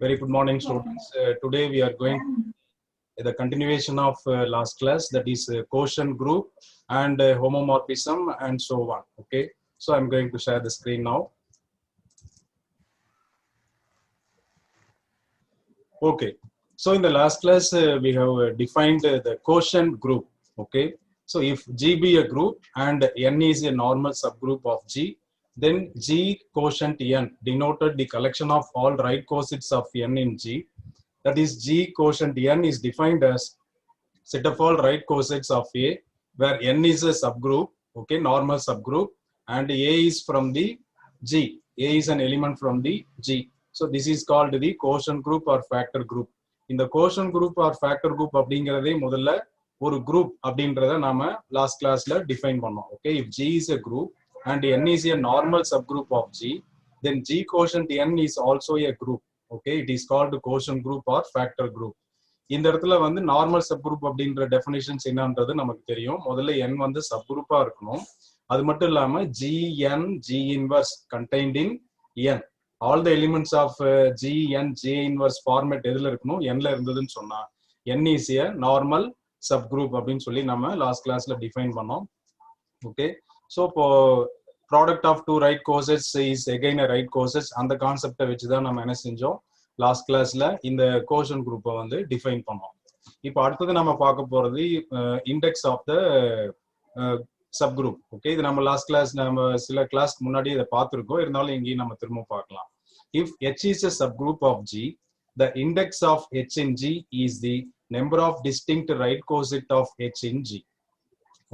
Very good morning, students. Today we are going the continuation of last class, that is quotient group and homomorphism and so on. Okay, so I'm going to share the screen now. Okay, so in the last class we have defined the quotient group. Okay, so if G be a group and N is a normal subgroup of G, then G quotient N denoted the collection of all right quotents of N in G. That is, G quotient N is defined as set of all right quotents of A, where N is a subgroup, okay, normal subgroup, and A is from the G. A is an element from the G. So this is called the quotient group or factor group. In the quotient group or factor group அப்படிங்கிறதே முதல்ல ஒரு group அப்படின்றத நாம last classல define பண்ணோம். Okay, if G is a group and N is a normal subgroup of G, then G quotient N is also a group. Okay, it is called quotient group or factor group. இந்த இடத்துல வந்து normal subgroup அப்படின்ற definitions என்னன்றது நமக்கு தெரியும். முதல்ல n வந்து சப்குரூப்பா இருக்கணும். அது மட்டும் இல்லாம Gn G inverse contained in n. All the elements of Gn G inverse format எதுல இருக்கணும்? nல இருந்ததுன்னு சொன்னா n is a normal subgroup அப்படின்னு சொல்லி நம்ம லாஸ்ட் கிளாஸ்ல டிஃபைன் பண்ணோம். ஓகே, ஸோ இப்போ product of two right cosets is again right cosets, அந்த கான்செப்டை வச்சுதான் நம்ம என்ன செஞ்சோம் லாஸ்ட் கிளாஸ்ல இந்த கோஷன் குரூப்பை வந்து டிஃபைன் பண்ணோம். இப்போ அடுத்தது நம்ம பார்க்க போறது index of the subgroup. Okay, இது நம்ம லாஸ்ட் கிளாஸ் நம்ம சில கிளாஸ்க்கு முன்னாடி இதை பார்த்துருக்கோம், இருந்தாலும் இங்கேயும் நம்ம திரும்ப பார்க்கலாம். If H is a subgroup of G, the index of H in G is the number of distinct right coset of H in G.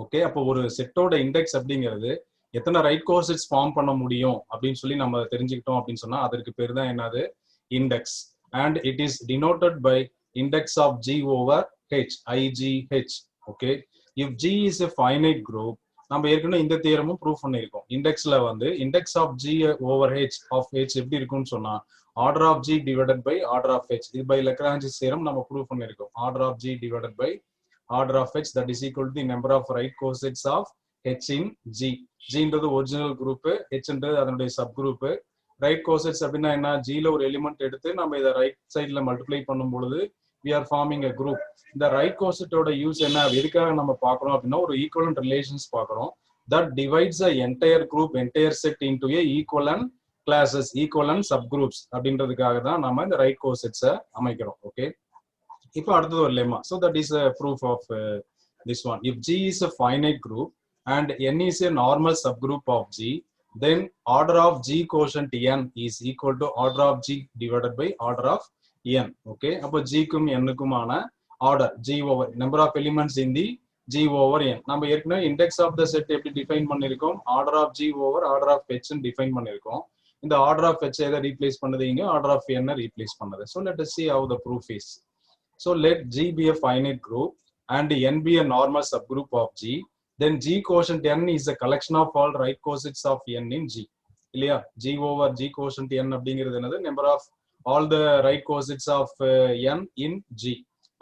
Okay, அப்போ ஒரு செட்டோட இண்டெக்ஸ் அப்படிங்கிறது எத்தனை ரைட் கோசெட்ஸ் ஃபார்ம் பண்ண முடியும் அப்படின்னு சொல்லி நம்ம தெரிஞ்சுக்கிட்டோம் அப்படின்னு சொன்னா அதற்கு பேர் தான் என்னது index, and it is denoted by index of G over H, IGH. Okay, if G is a finite group, நம்ம ஏற்கனவே இந்த தியரமும் ப்ரூவ் பண்ணியிருக்கோம். இண்டெக்ஸ்ல வந்து index of G over H of H எப்படி இருக்கும்னு சொன்னா order of G divided by order of H. இது by Lagrange's theorem நம்ம ப்ரூவ் பண்ணியிருக்கோம். Order of G divided by order of H, that is equal to the number of right cosets of H in G. G ன்றது original group, H ன்றது அதனுடைய sub group. Right cosets அப்படின்னா என்ன? ஜில ஒரு element எடுத்து நம்ம இதை ரைட் சைட்ல மல்டிப்ளை பண்ணும் பொழுது we are forming a group. இந்த ரைட் கோசெட்டோட யூஸ் என்ன, எதுக்காக நம்ம பார்க்கறோம் அப்படின்னா ஒரு ஈக்குவலன்ட் ரிலேஷன்ஸ் பார்க்கறோம். that divides the entire group, entire set into a equivalent classes, equivalent subgroups அப்படின்றதுக்காக தான் நம்ம இந்த ரைட் கோசெட்ஸை அமைக்கிறோம். ஓகே, இப்போ அடுத்தது ஒரு lemma. so that is a proof of this one. if G is a finite group and N is a normal subgroup of G, then order of G quotient N is equal to order of G divided by order of N. Okay, அப்போ G க்கும் N க்குமான order G over number of elements in the G over N. நம்ம ஏற்கனவே index of the set எப்படி define பண்ணிருக்கோம்? order of G over order of H ன்னு define பண்ணிருக்கோம். இந்த order of H எதை ரீப்ளேஸ் பண்ணுது? இங்க order of N ரீப்ளேஸ் பண்ணுது. So let us see how the proof is. So let G be a finite group and N be a normal subgroup of G. Then G quotient N is a collection of all right cosets of N in G. இல்லையா? G over G quotient N அப்படிங்கிறது என்னது? number of all the right cosets of N in G.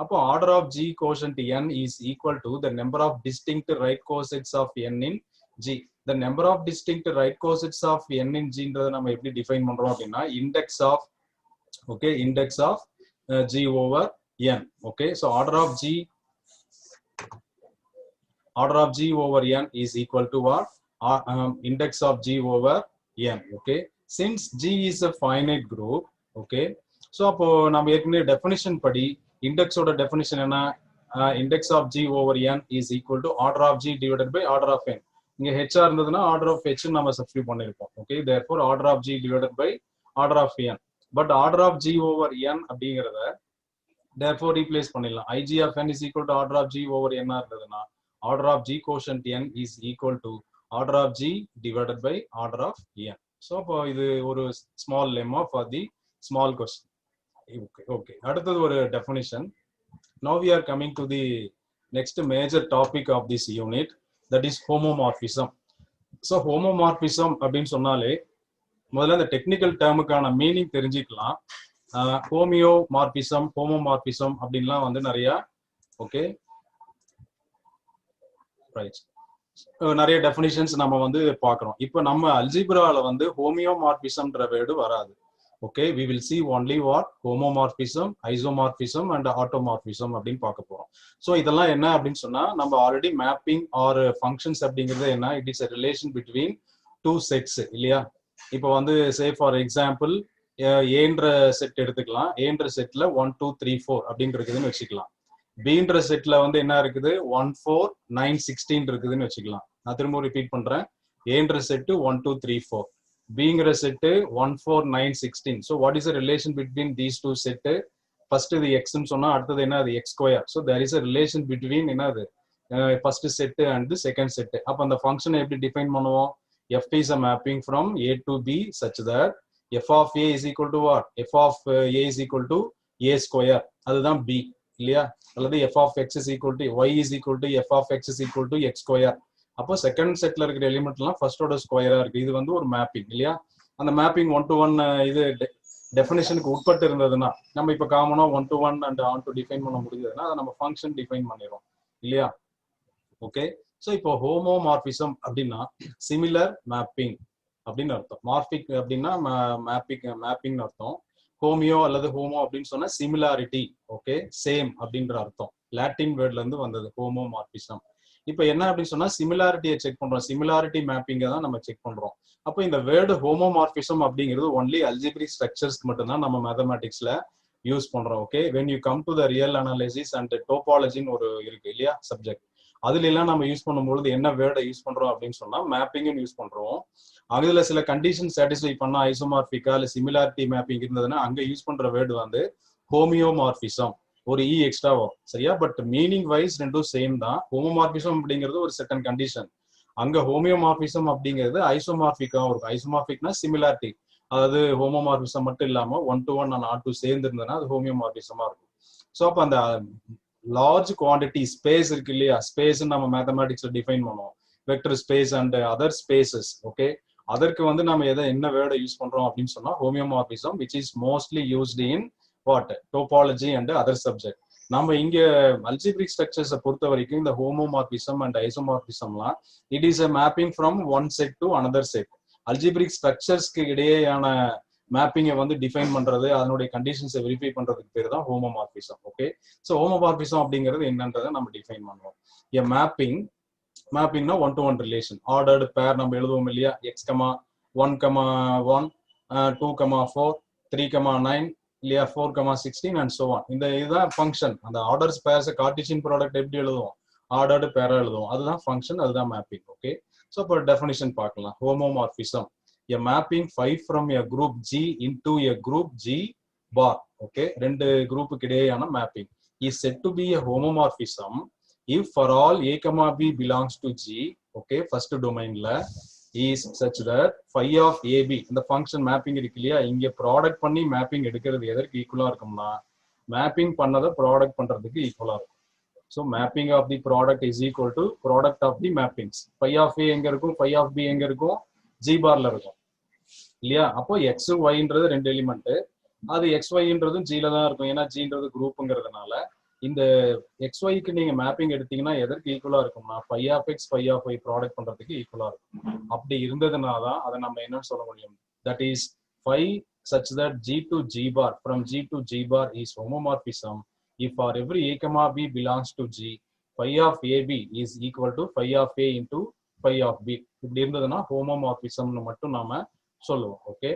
அப்போ order of G quotient N is equal to the number of distinct right cosets of N in G. The number of distinct right cosets of N in G ன்றதை நம்ம எப்படி define பண்றோம் அப்படின்னா index of, okay, index of G over N. Okay, so order of G over N is equal to what? Index of G over N. Okay, since G is a finite group, okay, so அப்போ நம்ம ஏற்கனவே definition படி இண்டெக்ஸோட definition என்ன? index of G over N is equal to order of G divided by order of N. இங்க H இருந்ததுன்னா order of H நம்ம substitute பண்ணிருப்போம். Okay, therefore order of G divided by order of N. but order of G over N அப்படிங்கறத therefore replace பண்ணிடலாம். IG of N is equal to order of G over N இருந்ததுன்னா order of G quotient N is equal to order of G divided by order of N. So இது ஒரு small lemma for the small question. Okay, அடுத்தது ஒரு definition. Now we are coming to the next major topic of this unit, that is homomorphism. So homomorphism அப்படின்னு சொன்னாலே முதல்ல அந்த technical டேர்முக்கான meaning தெரிஞ்சுக்கலாம். Homeomorphism, homomorphism அப்படின்லாம் வந்து நிறைய ஓகே ரைட் நிறைய டெஃபினிஷன்ஸ் நம்ம வந்து பார்க்குறோம். இப்போ நம்ம அல்ஜிப்ரால வந்து ஹோமியோமார்பிசம்ன்ற வேர்டு வராது. Okay, we will see only what homomorphism, isomorphism and automorphism அப்படின்னு பார்க்க போறோம். ஸோ இதெல்லாம் என்ன அப்படின்னு சொன்னா நம்ம ஆல்ரெடி மேப்பிங் ஆர் ஃபங்க்ஷன்ஸ் அப்படிங்கிறது என்ன, it is a relation between two sets இல்லையா. இப்போ வந்து சே ஃபார் எக்ஸாம்பிள் ஏன்ற செட் எடுத்துக்கலாம். ஏன்ற செட்ல 1 2 3 4 அப்படின்னு இருக்குதுன்னு வச்சுக்கலாம். பீன்ற செட்ல வந்து என்ன இருக்குது 1 4 9 16 இருக்குதுன்னு வச்சுக்கலாம். நான் திரும்ப ரிப்பீட் பண்றேன். ஏன்ற செட்டு 1 2 3 4, பீங்கிற set 1 4 9 16. So what is a relation between these two set? First இது எக்ஸ்ன்னு சொன்னா அடுத்தது என்ன, அது X square. So there is a relation between என்னது first set and second set. அப்போ அந்த ஃபங்க்ஷனை எப்படி டிஃபைன் பண்ணுவோம்? f is a mapping from a to b such that f of a is equal to what? f of a is equal to a square. அதுதான் b இல்லையா. அல்லது f of x is equal to y is equal to f of x is equal to x square. அப்போ second செட்ல இருக்கிற எலிமெண்ட்லாம் ஃபர்ஸ்டோட ஸ்கொயரா இருக்கு. இது வந்து ஒரு மேப்பிங் இல்லையா. அந்த மேப்பிங் 1 to 1 இது டெஃபினேஷனுக்கு உட்பட்டு இருந்ததுன்னா நம்ம இப்போ காமனா 1 to 1 and on to define பண்ண முடிஞ்சதுன்னா அதை நம்ம ஃபங்க்ஷன் டிஃபைன் பண்ணிடுறோம் இல்லையா. ஓகே, ஸோ இப்போ ஹோமோமார்பிசம் அப்படின்னா சிமிலர் மேப்பிங் அப்படின்னு அர்த்தம். மார்பிக் அப்படின்னா மேப்பிங் அர்த்தம். ஹோமியோ அல்லது ஹோமோ அப்படின்னு சொன்னா சிமிலாரிட்டி, ஓகே, சேம் அப்படின்ற அர்த்தம். லாட்டின் வேர்ட்ல இருந்து வந்தது ஹோமோமார்பிசம். இப்போ என்ன அப்படின்னு சொன்னா சிமிலாரிட்டியை செக் பண்றோம். சிமிலாரிட்டி மேப்பிங்கை தான் நம்ம செக் பண்றோம். அப்போ இந்த வேர்டு ஹோமோமார்பிசம் அப்படிங்கிறது ஒன்லி அல்ஜிபிரிக் ஸ்ட்ரக்சர்ஸ்க்கு மட்டும்தான் நம்ம மேத்தமேட்டிக்ஸ்ல யூஸ் பண்றோம். Okay, when you come to the real analysis and டோபாலஜின்னு ஒரு இருக்கு இல்லையா சப்ஜெக்ட், அதுல எல்லாம் நம்ம யூஸ் பண்ணும்போது என்ன வேர்டை யூஸ் பண்றோம் அப்படின்னு சொன்னா மேப்பிங்னு யூஸ் பண்றோம். அதுல சில கண்டிஷன் சாட்டிஸ்ஃபை பண்ணா ஐசோமார்பிக்கா இல்ல சிமிலாரிட்டி மேப்பிங் இருந்ததுன்னா அங்க யூஸ் பண்ற வேர்டு வந்து ஹோமியோமார்பிசம், ஒரு இ எக்ஸ்ட்ரா வரும் சரியா. பட் மீனிங் வைஸ் ரெண்டும் சேம் தான். ஹோமோமார்பிசம் அப்படிங்கிறது ஒரு செகண்ட் கண்டிஷன். அங்க ஹோமியோமார்பிசம் அப்படிங்கிறது ஐசோமார்பிக்கா இருக்கும். ஐசோமார்பிக்னா சிமிலாரிட்டி, அதாவது ஹோமோமார்பிசம் மட்டும் இல்லாம 1 to 1 and 2 சேர்ந்து இருந்ததுன்னா அது ஹோமியோமார்பிசமா இருக்கும். ஸோ அப்போ அந்த லார்ஜ் குவான்டிட்டி ஸ்பேஸ் இருக்கு இல்லையா, ஸ்பேஸ் நம்ம மேத்தமேட்டிக்ஸ்ல டிஃபைன் பண்ணுவோம், vector space and other spaces. Okay, அதற்கு வந்து நம்ம என்ன வேர்டை யூஸ் பண்றோம் அப்படின்னு சொன்னா homeomorphism, which is mostly used in what topology and other subject. நம்ம இங்க அல்ஜிபிரிக் ஸ்ட்ரக்சர்ஸை பொறுத்த வரைக்கும் இந்த ஹோமோமார்பிசம் அண்ட் ஐசோமார்பிசம்லாம் it is a mapping from one set to another set. Algebraic ஸ்ட்ரக்சர்ஸ்க்கு இடையேயான மேப்பிங்கை வந்து டிஃபைன் பண்றது, அதனுடைய கண்டிஷன்ஸை வெரிஃபை பண்றதுக்கு பேர் தான் ஹோமோமார்பிசம். ஓகே, ஸோ ஹோமோமார்பிசம் அப்படிங்கிறது என்னன்றதை நம்ம டிஃபைன் பண்ணுவோம். எ மேப்பிங்னா 1 to 1 ரிலேஷன், ஆர்டர்டு பேர் நம்ம எழுதுவோம் இல்லையா. X comma 1 comma 1, 2 comma 4, 3 comma 9 இல்லையா, 4 கமா 16 அண்ட் சோ ஆன். இதுதான் ஃபங்க்ஷன். அந்த ஆர்டர்ஸ் பேர்ஸ் கார்ட்டீசியன் ப்ராடக்ட் எப்படி எழுதுவோம், ஆர்டர்டு பேரா எழுதுவோம். அதுதான் ஃபங்க்ஷன், அதுதான் மேப்பிங். ஓகே, ஸோ இப்போ டெஃபினிஷன் பார்க்கலாம். Homomorphism, a mapping 5 from a group G into a group G bar. Okay, ரெண்டு குரூப்புக்கு இடையேயான mapping is said to be a homomorphism if for all a comma b belongs to G. Okay, first domainல is such that phi of ab, இந்த function mapping இருக்கு இல்லையா, இங்க product பண்ணி mapping எடுக்கிறது எதற்கு ஈக்குவலா இருக்கும்னா மேப்பிங் பண்ணதை ப்ராடக்ட் பண்றதுக்கு ஈக்குவலா இருக்கும். So mapping of the product is equal to product of the mappings. phi of a எங்க இருக்கும், phi of b எங்க இருக்கும், ஜி பார்ல இருக்கும் இல்லையா. அப்போ எக்ஸ் ஒய்ன்றது ரெண்டு எலிமெண்ட், அது எக்ஸ் ஒய்ன்றதும் ஜில தான் இருக்கும். ஏன்னா ஜின்றது குரூப்புங்கிறதுனால இந்த எக்ஸ் ஒய்க்கு நீங்க மேப்பிங் எடுத்தீங்கன்னா எதற்கு ஈக்குவலா இருக்கும்னா phi of x phi of y product பண்றதுக்கு ஈக்குவலா இருக்கும். அப்படி இருந்ததுனால தான் அதை நம்ம என்னன்னு சொல்ல முடியும், that is phi such that g to g bar from g to g bar is homomorphism if for every a comma b belongs to G, phi of ab is equal to phi of a into phi of b. இப்படி இருந்ததுன்னா ஹோமோமார்பிசம்னு மட்டும் நாம சொல்லுவோம். Okay,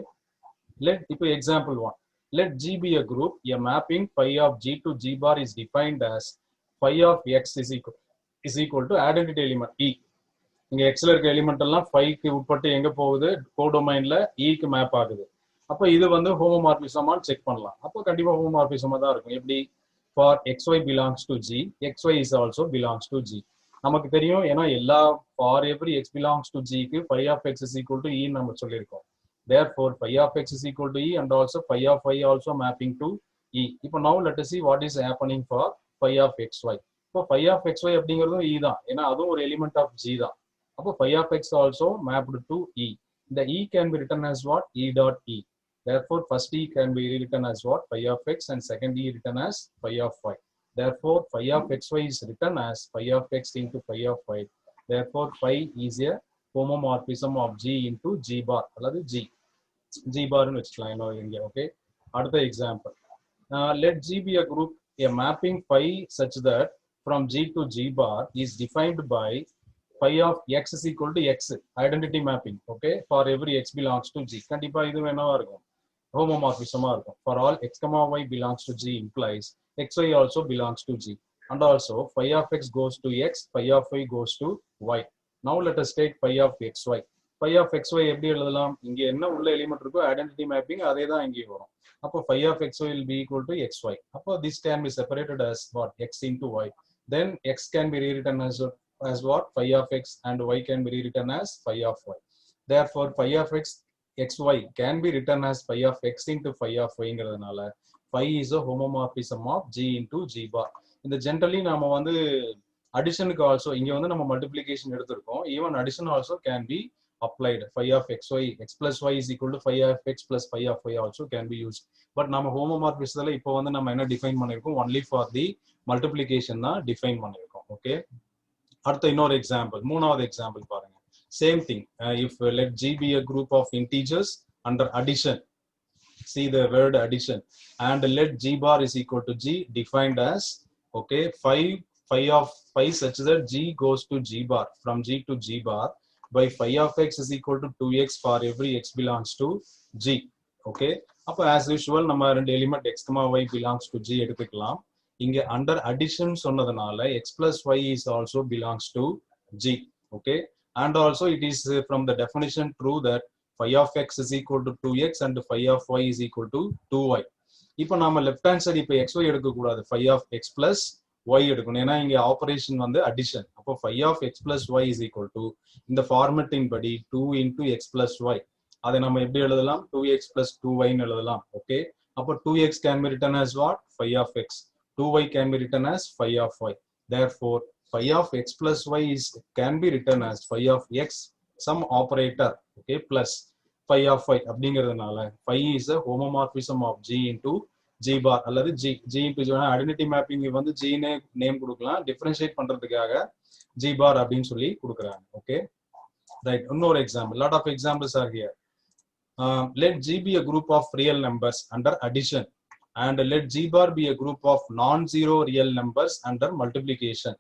இப்போ example 1, let G be a group, a mapping phi of G to G bar is defined as phi of x is equal to identity element E. இங்க எக்ஸ்ல இருக்க element எல்லாம் ஃபைக்கு உட்பட்டு எங்க போகுது, கோடொமைன்ல ஈக்கு மேப் ஆகுது. அப்போ இது வந்து ஹோமோமார்பிசமான்னு செக் பண்ணலாம். அப்போ கண்டிப்பா ஹோமோமார்பிசமா தான் இருக்கும். எப்படி, for xy belongs to G, xy is also belongs to G. நமக்கு தெரியும், ஏன்னா எல்லா for every x belongs to G க்கு phi of x is equal to E நம்ம சொல்லியிருக்கோம். Therefore phi of x is equal to E and also phi of y also mapping to E. இப்போ now let us see what is happening for phi of xy. இப்போ phi of xy அப்படிங்கிறதும் E தான், ஏன்னா அதுவும் ஒரு element of G தான். அப்போ phi of x also mapped to E. The E can be written as what, E dot E. Therefore first E can be written as what, phi of x, and second E written as phi of y. Therefore phi of xy is written as phi of x into phi of y. Therefore phi is a homomorphism of G into G bar அல்லது G. G bar னு வெச்சுக்கலாம் இன்னொரு இங்க. Okay, அடுத்த example. Let G be a group, a mapping phi such that from G to G bar is defined by phi of x is equal to x, identity mapping. Okay, for every x belongs to G. கண்டிப்பா இது என்னவா இருக்கும், ஹோமோமார்பிசமா இருக்கும். For all x comma y belongs to G implies xy also belongs to G, and also phi of x goes to x, phi of y goes to y. Now let us take phi of xy. Phi of xy எப்படி எழுதலாம், இங்க என்ன உள்ள element இருக்கோ identity mapping அதே தான் இங்கே வரும். அப்போ phi of xy will be equal to xy. அப்போ this can be separated as what, x into y. Then x can be rewritten as what, phi of x, and y can be rewritten as phi of y. Therefore phi of x xy can be written as phi of x into phi of y ங்கிறதுனால phi is a homomorphism of G into G bar. இந்த generally நாம வந்து அடிஷனுக்கு also இங்க வந்து நம்ம multiplication எடுத்திருக்கோம். Even addition also can be applied. Phi of xy, x plus y is equal to phi of x plus phi of y also can be used. But நம்ம ஹோமோமார்பிசத்துல இப்போ வந்து நம்ம என்ன டிஃபைன் பண்ணிருக்கோம், only for the multiplication தான் define பண்ணிருக்கோம். Okay, அடுத்த இன்னொரு எக்ஸாம்பிள், மூணாவது எக்ஸாம்பிள் பாருங்க. Same thing. If let G be a group of integers under addition, see the word addition, and let G bar is equal to G defined as, okay, phi such that G goes to G bar, from G to G bar by phi of x is equal to 2x for every x belongs to G. Okay, அப்போ as usual நம்ம ரெண்டு element x, y belongs to G எடுத்துக்கலாம். இங்க under addition சொன்னதுனால x plus y is also belongs to G. Okay, and also it is from the definition true that phi of x is equal to 2x and phi of y is equal to 2y. இப்போ நாம left hand side இப்போ xy எடுக்க கூடாது, phi of x plus y எடுக்கணும். ஏன்னா இங்க operation வந்து addition. அப்போ phi of x plus y is equal to இந்த ஃபார்மட்டின் படி 2 into x plus y. அதை நம்ம எப்படி எழுதலாம், 2x plus 2y ன்னு எழுதலாம். ஓகே, அப்போ 2x can be written as what, phi of x. 2y can be written as phi of y. Therefore phi of x plus y is can be written as phi of x some operator, okay, plus phi of y. அப்படிங்கிறதுனால phi is a homomorphism of G into G bar அல்லது G into G. Identity mapping வந்து G னே name கொடுக்கலாம், differentiate பண்றதுக்காக G bar அப்படின்னு சொல்லி கொடுக்குறாங்க. Okay, right. இன்னொரு example, lot of examples are here. Let G be a group of real numbers under addition, and let G bar be a group of non-zero real numbers under multiplication.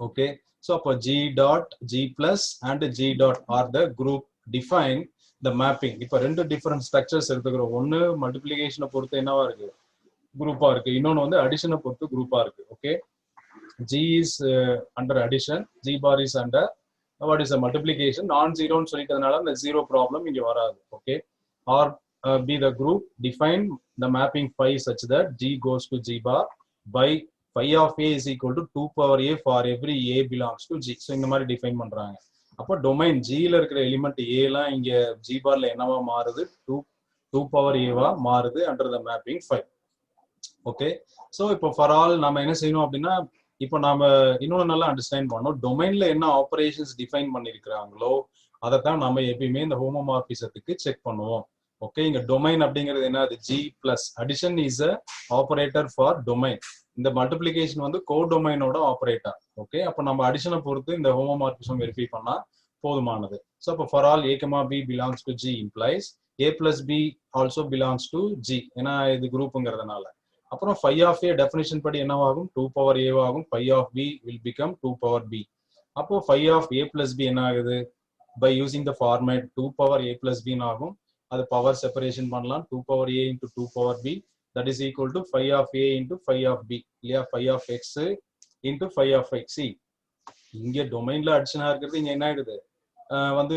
Okay, so அப்போ G dot, G plus and G dot are the group define the mapping. இப்போ ரெண்டு different structures எடுத்துக்கிறோம். ஒன்னு மல்டிப்ளிகேஷனை பொறுத்து என்னவா இருக்கு, குரூப்பா இருக்கு. இன்னொன்னு வந்து அடிஷனை பொறுத்து குரூப்பா இருக்கு. Okay, G is under addition, G bar is under what is a multiplication. நான் ஜீரோன்னு சொல்லிட்டதுனால அந்த ஜீரோ ப்ராப்ளம் இங்க வராது. Okay, or be the group define the mapping phi such that G goes to G bar by phi of a is equal to 2 power a for every a belongs to G. So இந்த மாதிரி define பண்றாங்க. அப்போ domain ஜியில் இருக்கிற element ஏலாம் இங்க G பார்ல என்னவா மாறுது, 2 power a-வா மாறுது under the mapping phi. Okay, so இப்போ ஃபார் ஆல் நம்ம என்ன செய்யணும் அப்படின்னா, இப்போ நாம இன்னொன்று நல்லா அண்டர்ஸ்டாண்ட் பண்ணணும், டொமைன்ல என்ன ஆப்ரேஷன்ஸ் டிஃபைன் பண்ணிருக்கிறாங்களோ அதைத்தான் நம்ம எப்பயுமே இந்த ஹோமோமார்பிசத்துக்கு செக் பண்ணுவோம். ஓகே, இங்க டொமைன் அப்படிங்கிறது என்னது, G plus addition is a operator for domain. இந்த மல்டிபிளிகேஷன் வந்து கோ டொமைனோட ஆபரேட்டர். ஓகே, அப்போ நம்ம அடிஷனை பொறுத்து இந்த ஹோமோமார்பிசம் வெரிஃபை பண்ணா போதுமானது. ஸோ அப்போ for all a, b belongs to G implies a plus b also belongs to G, ஏன்னா இது குரூப்புங்கிறதுனால. அப்புறம் phi of a டெஃபினிஷன் படி என்னவாகும், 2 power a ஆகும். phi of b will become 2 power b. அப்போ phi of a plus b என்ன ஆகுது, by using the format 2 power a plus b ஆகும். அது பவர் செப்பரேஷன் பண்ணலாம், 2 power a into 2 power b, that is equal to phi of a into phi of b இல்லையா, phi of x into phi of x. இங்க டொமைன்ல அடிஷனா இருக்கிறது இங்க என்ன ஆயிடுது, வந்து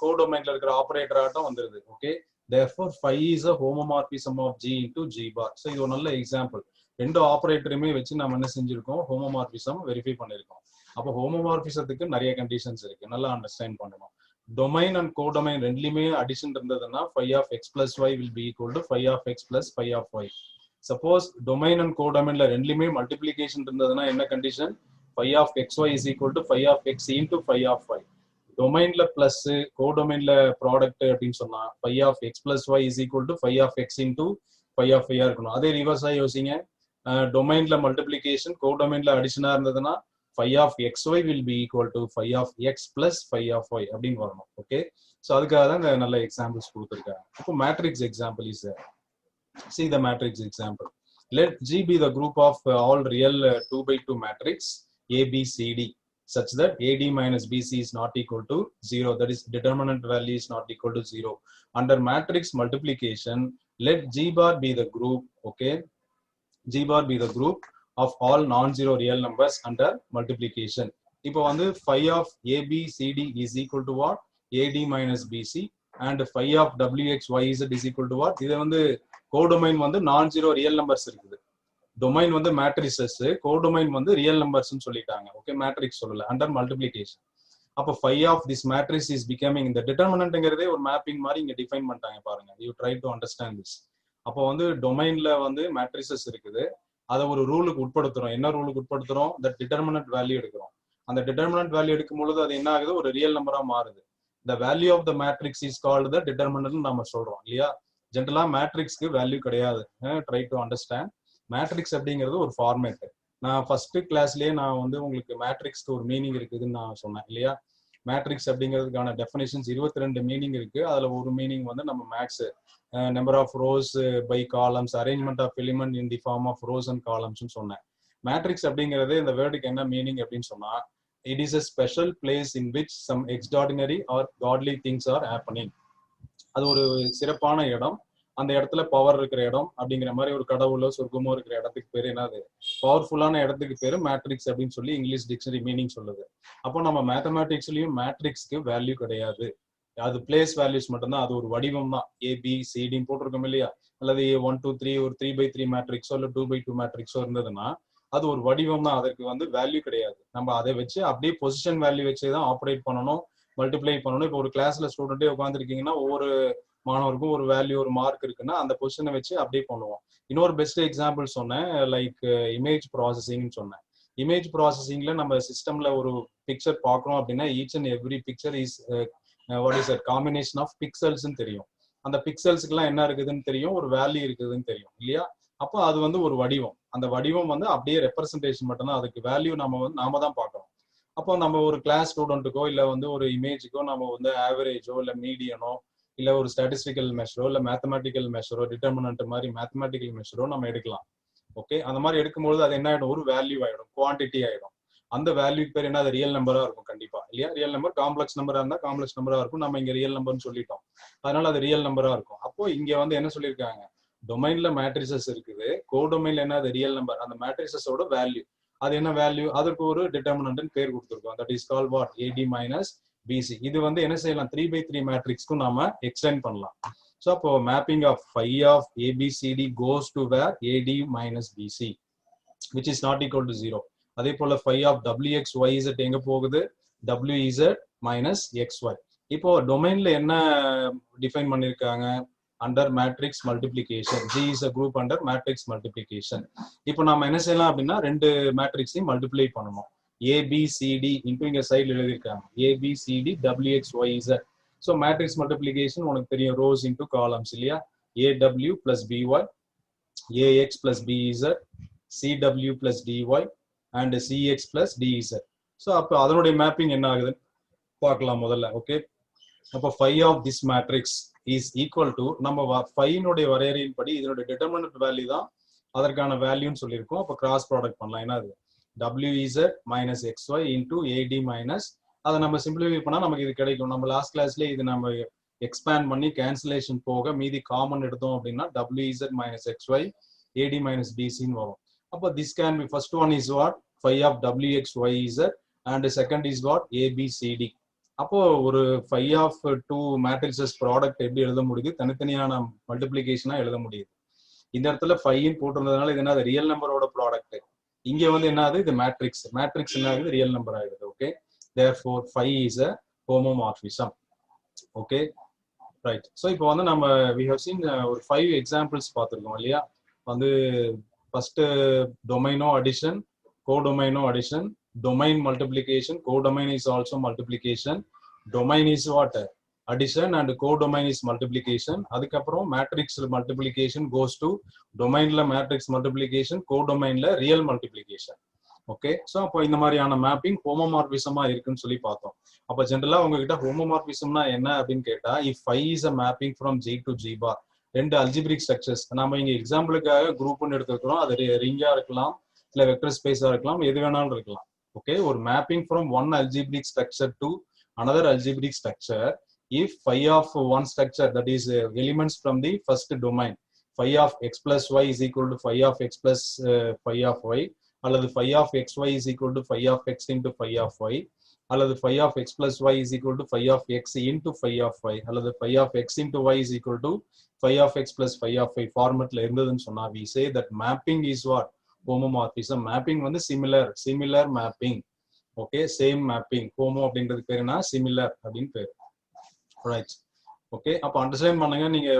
கோடொமைன்ல இருக்கிற ஆபரேட்டர் ஆட்டம் வந்துருது. Okay, therefore phi is a homomorphism of G into G bar. So இது ஒரு நல்ல எக்ஸாம்பிள். ரெண்டு ஆபரேட்டருமே வச்சு நம்ம என்ன செஞ்சிருக்கோம், ஹோமோமார்பிசம் வெரிஃபை பண்ணிருக்கோம். அப்போ ஹோமோமார்பிசத்துக்கு நிறைய கண்டிஷன்ஸ் இருக்கு, நல்லா அண்டர்ஸ்டாண்ட் பண்ணணும். டொமைன் அண்ட் கோடொமைன் ரெண்டுலயுமே அடிஷன் இருந்ததுன்னா phi of x plus y will be equal to phi of x plus phi of y. Suppose domain and கோடொமைன்ல ரெண்டுலயுமே மல்டிப்ளிகேஷன் இருந்ததுன்னா என்ன கண்டிஷன், phi of xy is equal to phi of x into phi of y. டொமைன்ல plus கோடொமைன்ல product அப்படின்னு சொன்னா phi of x plus y is equal to phi of x into phi of y இருக்கணும். அதே ரிவர்ஸா யோசிங்க, டொமைன்ல மல்டிப்ளிகேஷன் கோடொமைன்ல அடிஷனா இருந்ததுன்னா phi of xy will be equal to phi of x plus phi of y அப்படின்னு வரணும். Okay, so அதுக்காக தான் இந்த நல்ல எக்ஸாம்பிள்ஸ் கொடுத்துருக்காங்க. இப்போ matrix example is see the matrix example. Let G be the group of all real 2 by 2 matrix A, B, C, D such that AD minus BC is not equal to 0. That is determinant value is not equal to 0. Under matrix multiplication, let G bar be the group, okay? G bar be the group of all non-zero real numbers under multiplication. இப்போ வந்து phi of AB, CD is equal to what? AD minus BC and phi of WX, YZ is equal to what? இது வந்து codomain வந்து நான் zero real numbers இருக்குது. Domain வந்து matrices, codomain வந்து real numbers சொல்லிட்டாங்க. ஓகே, மேட்ரிக்ஸ் சொல்லல, under multiplication. அப்போ phi of this matrix is becoming இந்த டிட்டர்மினன்ட்ங்கிறதே ஒரு மேப்பிங் மாதிரி இங்க டிஃபைன் பண்ணிட்டாங்க பாருங்க. You try to understand this. அப்போ வந்து டொமைன்ல வந்து மேட்ரிசஸ் இருக்குது, அதை ஒரு ரூலுக்கு உட்படுத்துறோம். என்ன ரூலுக்கு உட்படுத்துறோம்? இந்த டிட்டர்மினன்ட் வேல்யூ எடுக்கிறோம். அந்த டிட்டர்மினன்ட் வேல்யூ எடுக்கும் பொழுது அது என்ன ஆகுது? ஒரு ரியல் நம்பரா மாறுது. the value of the matrix is called the determinant நம்ம சொல்றோம் இல்லையா? ஜென்ரலா மேட்ரிக்ஸ்க்கு வேல்யூ கிடையாது. Try to understand. மேட்ரிக்ஸ் அப்படிங்கிறது ஒரு ஃபார்மேட். நான் ஃபர்ஸ்ட் கிளாஸ்லயே நான் வந்து உங்களுக்கு மேட்ரிக்ஸ்க்கு ஒரு மீனிங் இருக்குதுன்னு நான் சொன்னேன் இல்லையா? மேட்ரிக்ஸ் அப்படிங்கிறதுக்கான டெஃபினேஷன்ஸ் 22 மீனிங் இருக்கு. அதுல ஒரு மீனிங் வந்து நம்ம max number of rows by columns, arrangement of element in the form of rows and columns சொன்னேன். மேட்ரிக்ஸ் அப்படிங்கிறது இந்த வேர்டுக்கு என்ன மீனிங் அப்படின்னு சொன்னா, it is a special place in which some extraordinary or godly things are happening. அது ஒரு சிறப்பான இடம், அந்த இடத்துல பவர் இருக்கிற இடம் அப்படிங்கிற மாதிரி, ஒரு கடவுளோ சொர்க்கமோ இருக்கிற இடத்துக்கு பேரு என்னது? பவர்ஃபுல்லான இடத்துக்கு பேரு மேட்ரிக்ஸ் அப்படின்னு சொல்லி இங்கிலீஷ் டிக்ஷனரி மீனிங் சொல்லுது. அப்போ நம்ம மேத்தமேட்டிக்ஸ்லயும் மேட்ரிக்ஸ்க்கு வேல்யூ கிடையாது, அது பிளேஸ் வேல்யூஸ் மட்டும்தான். அது ஒரு வடிவம் தான். ABCD போட்டிருக்கோம் இல்லையா? அல்லது 1 2 3 ஒரு 3x3 மேட்ரிக்ஸோ இல்ல 2x2 மேட்ரிக்ஸோ இருந்ததுன்னா அது ஒரு வடிவம் தான். அதற்கு வந்து வேல்யூ கிடையாது. நம்ம அதை வச்சு அப்படியே பொசிஷன் வேல்யூ வச்சு தான் ஆப்ரேட் பண்ணணும், மல்டிப்ளை பண்ணணும். இப்போ ஒரு கிளாஸ்ல ஸ்டூடெண்டே உட்காந்துருக்கீங்கன்னா ஒவ்வொரு மாணவருக்கும் ஒரு வேல்யூ, ஒரு மார்க் இருக்குன்னா அந்த பொசிஷனை வச்சு அப்படியே பண்ணுவோம். இன்னொரு பெஸ்ட் எக்ஸாம்பிள் சொன்னேன், லைக் இமேஜ் ப்ராசஸிங்னு சொன்னேன். இமேஜ் ப்ராசஸிங்ல நம்ம சிஸ்டம்ல ஒரு பிக்சர் பார்க்குறோம் அப்படின்னா each and every picture is what is a combination of பிக்சல்ஸ்ன்னு தெரியும். அந்த பிக்சல்ஸ்க்குலாம் என்ன இருக்குதுன்னு தெரியும், ஒரு வேல்யூ இருக்குதுன்னு தெரியும் இல்லையா? அப்போ அது வந்து ஒரு வடிவம். அந்த வடிவம் வந்து அப்படியே ரெப்ரசன்டேஷன் மட்டும்தான், அதுக்கு வேல்யூ நாம தான் பார்க்கணும். அப்போ நம்ம ஒரு கிளாஸ் ஸ்டூடெண்ட்டுக்கோ இல்லை வந்து ஒரு இமேஜுக்கோ நம்ம வந்து ஆவரேஜோ இல்லை மீடியனோ இல்லை ஒரு ஸ்டாட்டிஸ்டிக்கல் மெஷரோ இல்லை மேத்தமெட்டிக்கல் மெஷரோ, டிட்டர்மினன்ட் மாதிரி மேத்தமெட்டிக்கல் மெஷரோ நம்ம எடுக்கலாம். ஓகே, அந்த மாதிரி எடுக்கும்போது அது என்ன ஆயிடும்? ஒரு வேல்யூ ஆயிடும், குவான்டிட்டி ஆயிடும். அந்த வேல்யூக்கு பேர் என்ன? அது ரியல் நம்பரா இருக்கும் கண்டிப்பா இல்லையா? ரியல் நம்பர் காம்ப்ளெக்ஸ் நம்பரா இருந்தா காம்ப்ளெக்ஸ் நம்பரா இருக்கும். நம்ம இங்க ரியல் நம்பர்னு சொல்லிட்டோம், அதனால அது ரியல் நம்பரா இருக்கும். அப்போ இங்க வந்து என்ன சொல்லியிருக்காங்க? டொமைன்ல மேட்ரிசஸ் இருக்குது, கோடொமைன்ல என்ன? அது ரியல் நம்பர். அந்த மேட்ரிசஸோட வேல்யூ, அது என்ன வேல்யூ? அதற்கு ஒரு டிட்டர்மினன்ட் பேர் கொடுத்துருக்கோம். That is called what? AD minus BC. இது வந்து என்ன செய்யலாம்? 3x3 மேட்ரிக்ஸ்க்கும் நாம எக்ஸ்டெண்ட் பண்ணலாம். ஸோ அப்போ mapping of phi of ABCD goes to where? AD minus BC, which is not equal to 0. அதே போல phi of WXYZ எங்க போகுது? WZ minus XY. இப்போ டொமைன்ல என்ன டிஃபைன் பண்ணிருக்காங்க? Under matrix multiplication. G is a group under matrix multiplication. இப்போ நாம என்ன செய்யலாம் அப்படின்னா ரெண்டு மேட்ரிக்ஸையும் மல்டிப்ளை பண்ணணும். ABCD இன்டு இங்க சைடுல எழுதிருக்காங்க ABCD WXYZ. So matrix multiplication உனக்கு தெரியும், ரோஸ் இன்டு காலம்ஸ் இல்லையா? AW plus BY, AX plus BZ, CW plus DY and CX plus DZ. So அப்போ அதனுடைய மேப்பிங் என்ன ஆகுதுன்னு பார்க்கலாம் முதல்ல. ஓகே, அப்போ phi of this matrix is equal to, நம்ம phi-னுடைய வரையறையின் படி இதனுடைய டிட்டர்மினன்ட் வேல்யூ தான் அதற்கான வேல்யூன்னு சொல்லியிருக்கோம். அப்போ கிராஸ் ப்ராடக்ட் பண்ணலாம். என்ன அது? WZ minus XY into AD minus, அதை நம்ம சிம்பிளிஃபை பண்ணா நமக்கு இது கிடைக்கும். நம்ம லாஸ்ட் கிளாஸ்லேயே இது நம்ம எக்ஸ்பேண்ட் பண்ணி கேன்சலேஷன் போக மீதி காமன் எடுத்தோம் அப்படின்னா WZ minus XY AD minus BCன்னு வரும். அப்போ this can be, first one is what? phi of WXYZ and second is what? ABCD. அப்போ ஒரு phi of 2 மேட்ரிசஸ் ப்ராடக்ட் எப்படி எழுத முடியுது? தனித்தனியான மல்டிப்ளிகேஷனா எழுத முடியுது. இந்த இடத்துல phi போட்டிருந்ததுனால இது என்ன? ரியல் நம்பரோட ப்ராடக்ட். இங்க வந்து என்ன ஆகுது? இது மேட்ரிக்ஸ். மேட்ரிக்ஸ் என்ன ஆகுது? ரியல் நம்பர் ஆகுது. Okay, therefore phi is a homomorphism. Okay, right. So இப்போ வந்து நம்ம we have seen ஒரு 5 எக்ஸாம்பிள்ஸ் பார்த்துருக்கோம் இல்லையா? வந்து ஃபர்ஸ்ட் டொமைனோ அடிஷன், கோடொமைனோ அடிஷன், domain multiplication, codomain is also multiplication, domain is what? Addition, and codomain is multiplication. அதுக்கப்புறம் matrix multiplication goes to domain la matrix multiplication, codomain la real multiplication. Okay. So அப்போ இந்த மாதிரியான மேப்பிங் ஹோமோமார்பிசமா இருக்குன்னு சொல்லி பார்த்தோம். அப்போ ஜென்ரலா உங்ககிட்ட ஹோமோமார்பிசம்னா என்ன அப்படின்னு கேட்டா, if phi is a mapping from G to G bar, ரெண்டு அல்ஜிபிரிக் ஸ்ட்ரக்சர்ஸ் நம்ம இங்க எக்ஸாம்பிளுக்காக குரூப்னு எடுத்துக்கிறோம். அது ரிங்கா இருக்கலாம், இல்ல வெக்டர் ஸ்பேஸா இருக்கலாம், எது வேணாலும் இருக்கலாம். ஓகே, ஒரு mapping from one algebraic structure to another algebraic structure if phi of one structure, that is elements from the first domain, phi of x plus y is equal to phi of x plus phi of y, அல்லது phi of xy is equal to phi of x into phi of y, அல்லது phi of x plus y is equal to phi of x into phi of y, அல்லது phi of x into y is equal to phi of x plus phi of y ஃபார்மட்ல இருந்ததுன்னு சொன்னா, we say that mapping is what? Homomorphism. mapping வந்து similar mapping. Okay, same mapping. Homo அப்படின்றது பேர் என்ன? Similar அப்படின்னு பேர். Right. Okay, அப்போ understand பண்ணுங்க. நீங்க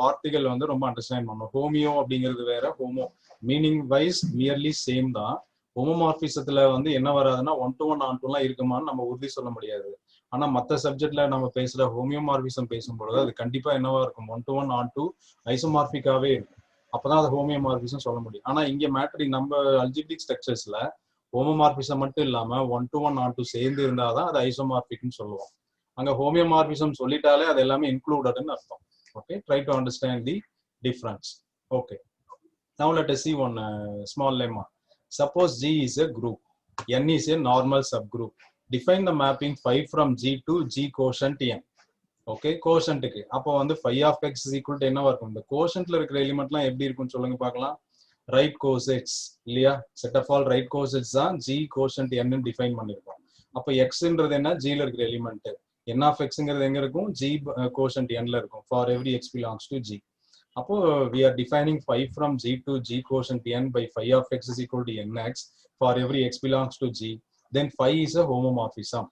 வார்த்தைகள் வந்து ரொம்ப அண்டர்ஸ்டாண்ட் பண்ணணும். ஹோமியோ அப்படிங்கிறது வேற, homo meaning wise nearly same தான். ஹோமோமார்பிசத்துல வந்து என்ன வராதுன்னா 1-to-1 on-to-1 இருக்குமான்னு நம்ம உறுதி சொல்ல முடியாது. ஆனா மற்ற சப்ஜெக்ட்ல நம்ம பேசுற ஹோமியோமார்பிசம் பேசும்பொழுது அது கண்டிப்பா என்னவா இருக்கும்? 1-to-1 on-to ஐசோமார்பிக்காவே இருக்கும். அப்பதான் அது ஹோமியோமார்பிசம் சொல்ல முடியும். ஆனா இங்க மேட்ரி நம்ம அல்ஜிபிரிக் ஸ்ட்ரக்சர்ஸ்ல ஹோமோமார்பிசம் மட்டும் இல்லாம 1-to-1 on-to சேர்ந்து இருந்தாதான் அது ஐசோமார்பிக்னு சொல்லுவோம். அங்க ஹோமியோமார்பிசம் சொல்லிட்டாலே அது எல்லாமே இன்க்ளூடட்னு அர்த்தம். Okay, try to understand the difference. Okay, now let us see one small lemma. Suppose G is a group, N is a normal subgroup. Define the mapping phi from G to G quotient N. Okay, கோஷன்ட்டுக்கு அப்போ வந்து phi of x is equal to என்னவா இருக்கும்? இந்த கோஷன்ட்ல இருக்கிற எலிமெண்ட்லாம் எப்படி இருக்குன்னு சொல்லுங்க பார்க்கலாம். ரைட் கோசெட்ஸ் இல்லையா? Set of all right cosets தான் ஜி கோஷன்ட் n டிஃபைன் பண்ணிருக்கோம். அப்போ எக்ஸ்ன்றது என்ன? ஜில இருக்கிற எலிமெண்ட். n ஆஃப் எக்ஸ்ங்கிறது எங்க இருக்கும்? ஜி கோஷன்ட் nல இருக்கும். For every X belongs to G. அப்போ we are defining phi from g to g quotient n by phi of x is equal to nx for every x belongs to g. Then phi is a homomorphism.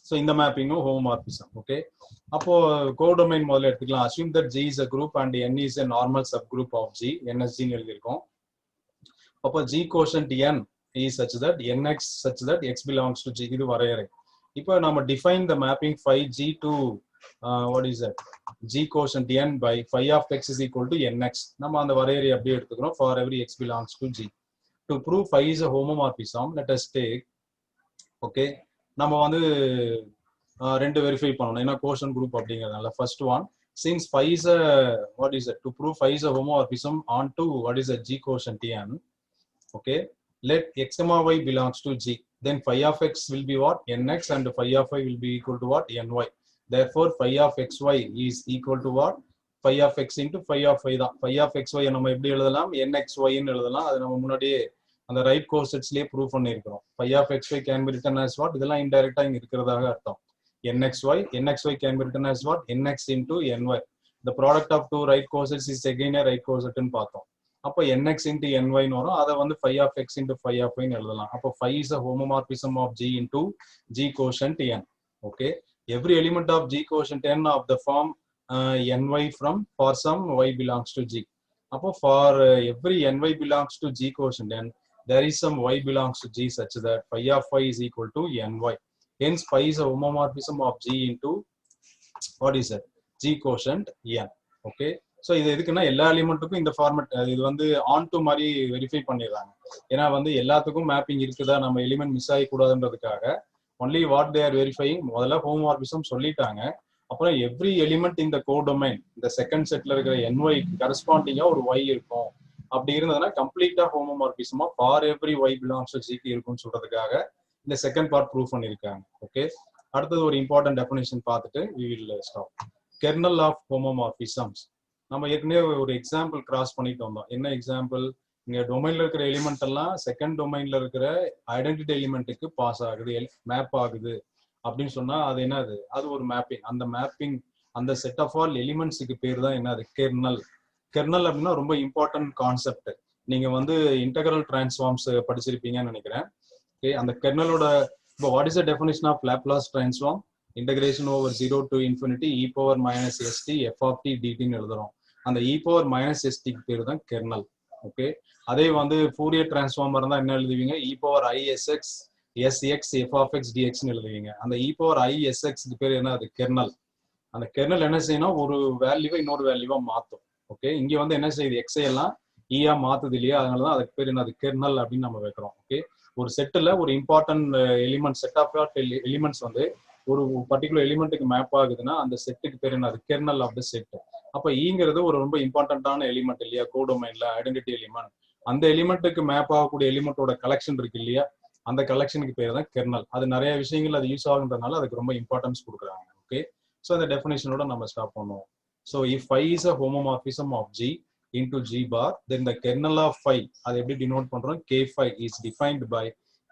So இந்த மேப்பிங்கும் homomorphism. Okay, அப்போ codomain முதல்ல எடுத்துக்கலாம். assume that G is a group and N is a normal subgroup of G, NSG ன்னு எழுதியிருக்கோம். அப்போ G quotient N is such that Nx such that x belongs to G. இது வரையறை. இப்போ நம்ம define the mapping phi G to what is that? G quotient N by phi of x is equal to Nx. நம்ம அந்த வரையறை அப்படியே எடுத்துக்கிறோம். For every x belongs to G. To prove phi is a homomorphism, let us take, okay, நம்ம வந்து ரெண்டு verify பண்ணணும். ஏன்னா கோஷன் குரூப் அப்படிங்கிறதுனால first one, since phi is a what is it? To prove phi is a homomorphism on to what is a G quotient N. Okay, let x comma y belongs to G. Then phi of x will be what? Nx, and phi of y will be equal to what? Ny. Therefore phi of xy is equal to what? Phi of x into phi of y தான். Phi of xy நம்ம எப்படி எழுதலாம்? nxy ன்னு எழுதலாம். அது நம்ம முன்னாடியே அந்த ரைட் கோசெட்ஸ்லயே ப்ரூவ் பண்ணியிருக்கிறோம். phi of xy can be written as what? இதெல்லாம் இன்டைரக்டா இங்க இருக்கிறதாக அர்த்தம். nxy can be written as what? nx into ny. The product of two right cosets is again a right coset ன்னு பார்த்தோம். அப்போ nx into ny ன்னு வரும். அதை வந்து phi of x into phi of y ன்னு எழுதலாம். அப்போ phi is a homomorphism of G into G quotient N. Okay, every element of G quotient N of the form ny from for some y belongs to G. அப்போ for every ny belongs to G quotient N, there is some y belongs to G such that phi of y is equal to ny. Hence phi is a homomorphism of G into what is it? G quotient N. Okay, so இது எதுக்குன்னா எல்லா எலிமெண்ட்டுக்கும் இந்த format, இது வந்து on to மாதிரி verify பண்ணிடுறாங்க. ஏன்னா வந்து எல்லாத்துக்கும் மேப்பிங் இருக்குதா, நம்ம எலிமெண்ட் மிஸ் ஆகக்கூடாதுன்றதுக்காக only what they are verifying. முதல்ல ஹோமோமார்பிசம் சொல்லிட்டாங்க. அப்புறம் எவ்ரி எலிமெண்ட் இந்த கோடொமைன், இந்த செகண்ட் செட்ல இருக்கிற ny கரஸ்பாண்டிங்கா ஒரு y இருக்கும். அப்படி இருந்ததுன்னா கம்ப்ளீட்டா ஹோமோமார்பிசமா for every y belongs to G இருக்கும்னு சொல்றதுக்காக இந்த செகண்ட் பார்ட் ப்ரூவ் பண்ணிருக்காங்க. ஓகே, அடுத்தது ஒரு இம்பார்ட்டன்ட் டெஃபினிஷன் பார்த்துட்டு we will stop. Kernel of homomorphisms. நம்ம ஏற்கனவே ஒரு எக்ஸாம்பிள் கிராஸ் பண்ணிட்டு வந்தோம். என்ன எக்ஸாம்பிள்? இங்க டொமைன்ல இருக்கிற எலிமெண்ட் எல்லாம் செகண்ட் டொமைன்ல இருக்கிற ஐடென்டிட்டி எலிமெண்ட்டுக்கு பாஸ் ஆகுது, மேப் ஆகுது அப்படின்னு சொன்னா அது என்னது? அது ஒரு மேப்பிங். அந்த மேப்பிங், அந்த செட் ஆஃப் ஆல் எலிமெண்ட்ஸுக்கு பேர் தான் என்னது? கெர்னல். கெர்னல் அப்படின்னா ரொம்ப இம்பார்ட்டன்ட் கான்செப்ட். நீங்க வந்து இன்டெகிரல் டிரான்ஸ்ஃபார்ம்ஸ் படிச்சிருப்பீங்கன்னு நினைக்கிறேன். ஓகே, அந்த கெர்னலோட இப்போ what is the definition of Laplace transform? Integration over 0 to infinity e power minus st f of t dt ன்னு எழுதுறோம். அந்த e power minus st க்கு பேர் தான் கெர்னல். ஓகே, அதே வந்து ஃபோரியர் டிரான்ஸ்ஃபார்ம் இருந்தா என்ன எழுதுவீங்க? e power i sx sx f of x dx ன்னு எழுதுவீங்க. அந்த e power i sx க்கு பேர் என்ன? அது கெர்னல். அந்த கெர்னல் என்ன செய்யணும்? ஒரு வேல்யூவை இன்னொரு வேல்யூவா மாத்தும். ஓகே, இங்க வந்து என்ன செய்யுது? எக்ஸை எல்லாம் ஈயா மாத்துது இல்லையா? அதனாலதான் அதுக்கு பேர் என்னது? கெர்னல் அப்படின்னு நம்ம வைக்கிறோம். ஓகே, ஒரு செட்டில் ஒரு important element set of elements வந்து ஒரு பர்டிகுலர் எலிமெண்ட்டுக்கு மேப் ஆகுதுன்னா அந்த செட்டுக்கு பேர் என்னது கெர்னல் ஆஃப் த செட். அப்ப ஈங்கிறது ஒரு ரொம்ப இம்பார்ட்டன்டான எலிமெண்ட் இல்லையா, கோடொமைன்ல ஐடென்டிட்டி எலிமெண்ட். அந்த எலிமெண்ட்டுக்கு மேப் ஆகக்கூடிய எலிமெண்டோட கலெக்ஷன் இருக்கு இல்லையா, அந்த கலெக்ஷனுக்கு பேர் தான் கெர்னல். அது நிறைய விஷயங்கள் அது யூஸ் ஆகுன்றதுனால அதுக்கு ரொம்ப இம்பார்ட்டன்ஸ் கொடுக்குறாங்க. ஓகே, ஸோ அந்த டெஃபினேஷனோட நம்ம ஸ்டார்ட் பண்ணுவோம். So if phi is a homomorphism of G into G bar, then the kernel of phi, அதை எப்படி டினோட் பண்றோம், K phi is defined by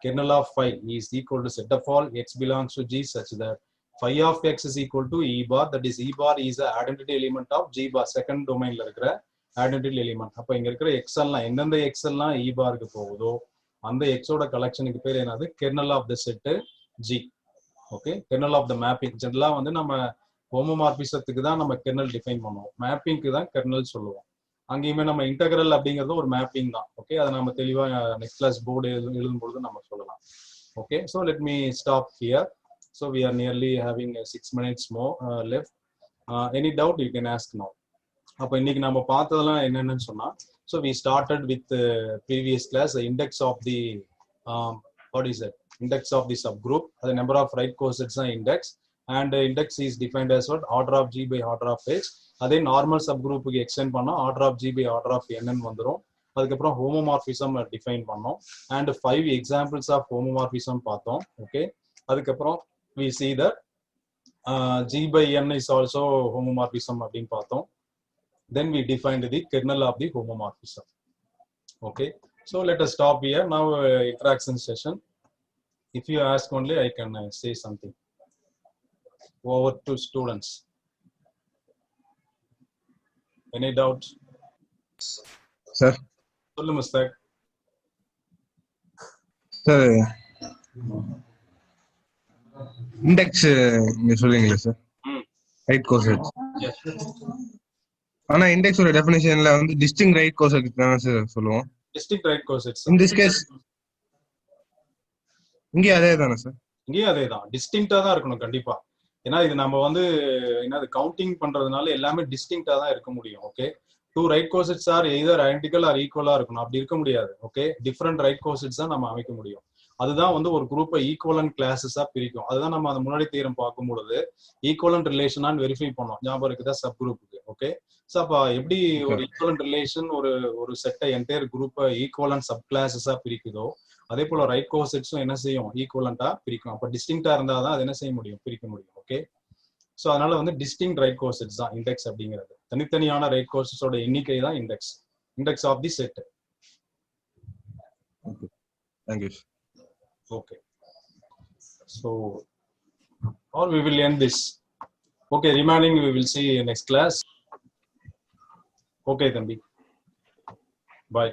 kernel of phi is equal to set of all x belongs to G such that phi of x is equal to E bar, that is E bar is a identity element of G bar, second domainல இருக்கிற identity element. அப்ப இங்க இருக்கிற X எல்லாம் எந்தெந்த X எல்லாம் E barக்கு போகுதோ அந்த எக்ஸோட கலெக்ஷனுக்கு பேர் என்னது kernel of the set G. Okay, kernel of the mapping. ஜெனரலா வந்து நம்ம ஹோமோமார்பிசத்துக்கு தான் நம்ம கெர்னல் டிஃபைன் பண்ணுவோம், மேப்பிங்க்கு தான் கெர்னல் சொல்லுவோம். அங்கேயுமே நம்ம இன்டெகிரல் அப்படிங்கிறது ஒரு மேப்பிங் தான். ஓகே, அதை நம்ம தெளிவா நெக்ஸ்ட் கிளாஸ் போர்டு எழுதும்பொழுது நம்ம சொல்லலாம். Okay, so let me stop here. So we are nearly having 6 minutes more left. Any doubt you can ask now. அப்போ இன்னைக்கு நம்ம பார்த்ததெல்லாம் என்னென்னு சொன்னா, so we started with previous class index of the what is it, index of the subgroup. அது number of right cosets தான் index. And index is defined as what, order of G by order of H. அதே normal சப் குரூப்புக்கு extend பண்ணோம், order of G by order of N வந்துடும். அதுக்கப்புறம் homomorphism define பண்ணோம் and 5 examples of homomorphism பார்த்தோம். Okay, அதுக்கப்புறம் we see that G by N is also homomorphism அப்படின்னு பார்த்தோம். Then we defined the kernel of the homomorphism. Okay, so let us stop here now. Interaction session. If you ask only, I can say something. Over to students. Any doubts? Sir. Sollu Mustaq. Sir. Index நீங்க சொல்றீங்களா sir, right coset. Yes. ஆனா இண்டெக்ஸோட டெஃபினிஷன்ல வந்து distinct right coset தான் sir சொல்லுவோம். Distinct right cosets. In this case இங்கே அதே தானே sir? இங்கேயும் அதே தான், டிஸ்டிங்க்டா தான் இருக்கணும் கண்டிப்பா. ஏன்னா இது நம்ம வந்து என்னது கவுண்டிங் பண்றதுனால எல்லாமே டிஸ்டிங்க்டா தான் இருக்க முடியும். Okay, 2 right cosets are either identical or ஈக்குவலா இருக்கணும், அப்படி இருக்க முடியாது. ஓகே, டிஃபரெண்ட் ரைட் கோசெட்ஸ் தான் நம்ம அமைக்க முடியும். அதுதான் வந்து ஒரு குரூப்பை ஈக்குவலன்ட் கிளாஸஸா பிரிக்கும். அதுதான் நம்ம அந்த முன்னாடி தீரம் பார்க்கும் பொழுது ஈக்குவலன்ட் ரிலேஷனான்னு வெரிஃபை பண்ணோம், ஞாபகம் இருக்குதா, சப் குரூப்புக்கு. ஓகே, ஸோ அப்ப எப்படி ஒரு ஈக்குவலன்ட் ரிலேஷன் ஒரு செட்டை என்டையர் குரூப்பை ஈக்குவலன்ட் சப் கிளாஸஸா பிரிக்குதோ, அதே போல ரைட் கோசெட்ஸும் என்ன செய்யும், ஈக்குவலண்டா பிரிக்கும். அப்ப டிஸ்டிங்க்டா இருந்தாதான் அது என்ன செய்ய முடியும், பிரிக்க முடியும். ஓகே, ஸோ அதனால வந்து டிஸ்டிங்க்ட் ரைட் கோசெட்ஸ் தான் இண்டெக்ஸ் அப்படிங்கிறது. தனித்தனியான ரைட் கோசெட்ஸோட எண்ணிக்கை தான் index, index of the set. Okay, thank you. Okay, so or we will end this. Okay, remaining we will see next class. Okay, Thambi, bye.